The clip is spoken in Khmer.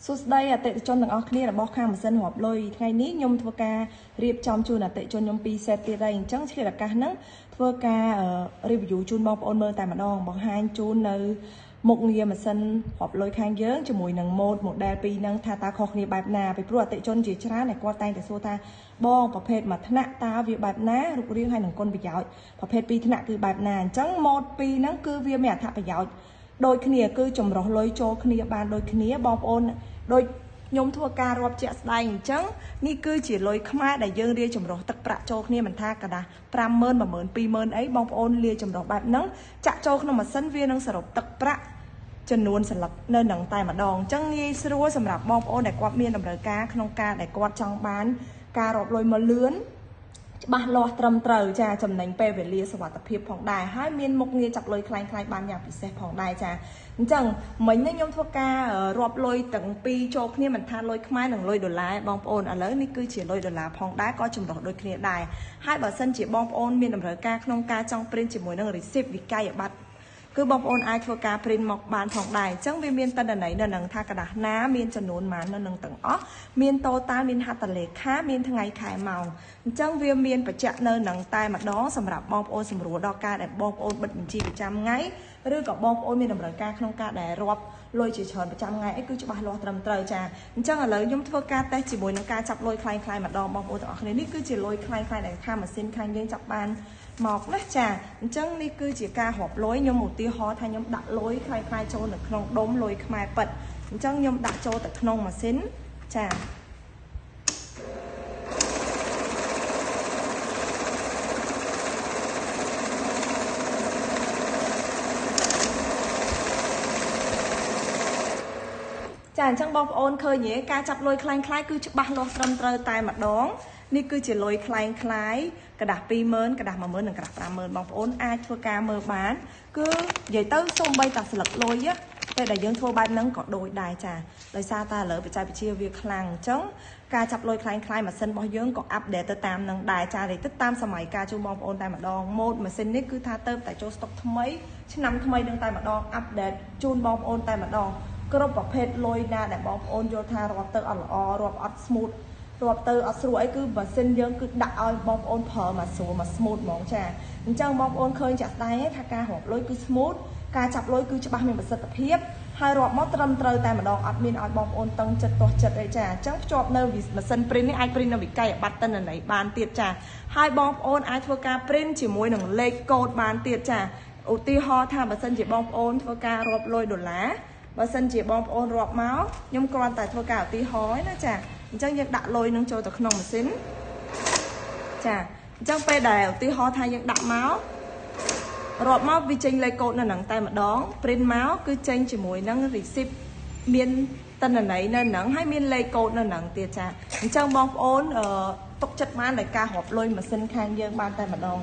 សួស្តីអតិថិជនទាំងអស់គ្នារបស់ខាងម៉ាស៊ីនរាប់លុយថ្ងៃនេះខ្ញុំធ្វើការរៀបចំជូនអតិថិជនខ្ញុំ2 set ទៀតហើយអញ្ចឹងឆ្លៀតឱកាសហ្នឹងធ្វើការ review ជូនបងប្អូនមើលតែម្ដងបង្ហាញជូននៅមុខងារម៉ាស៊ីនរាប់លុយខាងយើងជាមួយនឹង model 2ហ្នឹងថាតើខុសគ្នាបែបណាពីព្រោះអតិថិជនជាច្រើនតែគាត់តែងតែសួរថាបងប្រភេទមួយថ្នាក់តើវាបែបណារូបរាងហើយនឹងគុណប្រយោជន៍ប្រភេទ2ថ្នាក់គឺបែបណាអញ្ចឹង mod 2ហ្នឹងគឺវាមានអត្ថប្រយោជន៍ដូចគ្នាគឺចម្រោះលុយចូលគ្នាបានដូចគ្នាបងប្អូនដូចខ្ញុំធ្វើការរាប់ជាក់ស្ដែងអញ្ចឹងនេះគឺជាលុយខ្មែរដែលយើងលាយចម្រោះទឹកប្រាក់ចូលគ្នាមិនថាកដាស់ 50000 10000 20000អីបងប្អូនលាយចម្រោះបែបហ្នឹងចាក់ចូលក្នុងម៉ាស៊ីនវានឹងសរុបទឹកប្រាក់ចំនួនសន្លឹកនៅនឹងតែម្ដងអញ្ចឹងងាយស្រួលសម្រាប់បងប្អូនដែលគាត់មានតម្រូវការក្នុងការដែលគាត់ចង់បានការរាប់លុយមកលឿនច្បាស់លាស់ត្រឹមត្រូវចាចំណេញពេលវេលាសុវត្ថិភាពផងដែរហើយមានមុខងារចាប់លុយคล้ายៗបានយ៉ាងពិសេសផងដែរចាអញ្ចឹងមិញនេះខ្ញុំធ្វើការរាប់លុយទាំងពីរចូលគ្នាមិនថាលុយខ្មែរនិងលុយដុល្លារបងប្អូនឥឡូវនេះគឺជាលុយដុល្លារផងដែរក៏ចម្រុះដូចគ្នាដែរហើយបើសិនជាបងប្អូនមានតម្រូវការក្នុងការចង់ print ជាមួយនឹង receipt វិក័យប័ត្រគឺបងប្អូនអាចធ្វើការ print មកបានផងដែរអញ្ចឹងវាមានតន័យនៅនឹងថាกระดาษណាមានចំនួនប៉ុន្មាននៅនឹងទាំងអស់មានតូតាល់មានហត្ថលេខាមានថ្ងៃខែម៉ោងអញ្ចឹងវាមានបញ្ជាក់នៅនឹងតែម្ដងសម្រាប់បងប្អូនសម្រួលដល់ការដែលបងប្អូនបិទបញ្ជីប្រចាំថ្ងៃឬក៏បងប្អូនមានតម្រូវការក្នុងការដែលរាប់លុយជាច្រើនប្រចាំថ្ងៃអីគឺច្បាស់លាស់ត្រឹមត្រូវចាអញ្ចឹងឥឡូវខ្ញុំធ្វើការតេស្តជាមួយនឹងការចាប់លុយคล้ายៗម្ដងបងប្អូនទាំងអស់គ្នានេះគឺជាលុយคล้ายៗដែលខាងម៉ាស៊ីនខាងយើងចាប់បានមកណាចាអញ្ចឹងនេះគឺជាការរាប់លុយខ្ញុំឧទាហរណ៍ថាខ្ញុំដាក់លុយคล้ายៗចូលនៅក្នុងដុំលុយខ្មែរប៉ិតអញ្ចឹងខ្ញុំដាក់ចូលទៅក្នុងម៉ាស៊ីនចាចាអញ្ចឹងបងប្អូនឃើញទេការចាប់លុយคล้ายៗគឺច្បាស់លាស់ត្រឹមត្រូវតែម្ដងនេះគឺជាលុយคล้ายៗกระดาษ 20000 กระดาษ 10000 និងกระดาษ 50000 បងប្អូនអាចធ្វើការមើលបានគឺនិយាយទៅសូម្បីតែស្លឹកលុយពេលដែលយើងធ្វើបែបហ្នឹងក៏ដូចដែរចាដោយសារតែឥឡូវបច្ចេកវិទ្យាវាខ្លាំងអញ្ចឹងការចាប់លុយคล้ายៗម៉ាស៊ីនរបស់យើងក៏អាប់ដេតទៅតាមនឹងដែរចាទៅតាមសម័យកាលជូនបងប្អូនតែម្ដងម៉ូដម៉ាស៊ីននេះគឺថាទៅតែចូលស្តុកថ្មីឆ្នាំថ្មីនឹងតែម្ដងអាប់ដេតជូនបងប្អូនតែម្ដងគ្រប់ប្រភេទលុយណាដែលបងប្អូនយល់ថារាប់ទៅអត់ល្អរាប់អត់ smooth រាប់ទៅអត់ស្រួលអីគឺម៉ាស៊ីនយើងគឺដាក់ឲ្យបងប្អូនប្រើមកស្រួលមក smooth ហ្មងចាអញ្ចឹងបងប្អូនឃើញចាក់ស្ដែងថាការរាប់លុយគឺ smooth ការចាប់លុយគឺច្បាស់មានប្រសិទ្ធភាពហើយរាប់មកត្រឹមត្រូវតែម្ដងអត់មានឲ្យបងប្អូនតឹងចិត្តទាស់ចិត្តអីចាអញ្ចឹងភ្ជាប់នៅម៉ាស៊ីន print នេះអាច print នៅវិក័យប័ត្រតិនន័យបានទៀតចាហើយបងប្អូនអាចធ្វើការ print ជាមួយនឹងលេខកូដបានទៀតចាឧទាហរណ៍ថាបើសិនជាបងប្អូនធ្វើការរាប់លុយដុល្លារបើសិនជាបងប្អូនរាប់មកខ្ញុំគ្រាន់តែធ្វើការឧទាហរណ៍ណាចាអញ្ចឹងយើងដាក់លុយនឹងចូលទៅក្នុងម៉ាស៊ីនចាអញ្ចឹងពេលដែលឧទាហរណ៍ថាយើងដាក់មករាប់មកវាចេញលេខកូដនៅនឹងតែម្ដង print មកគឺចេញជាមួយនឹង receipt មានតនន័យនៅនឹងហើយមានលេខកូដនៅនឹងទៀតចាអញ្ចឹងបងប្អូនទុកចិត្តបានដោយការរាប់លុយម៉ាស៊ីនខាងយើងបានតែម្ដង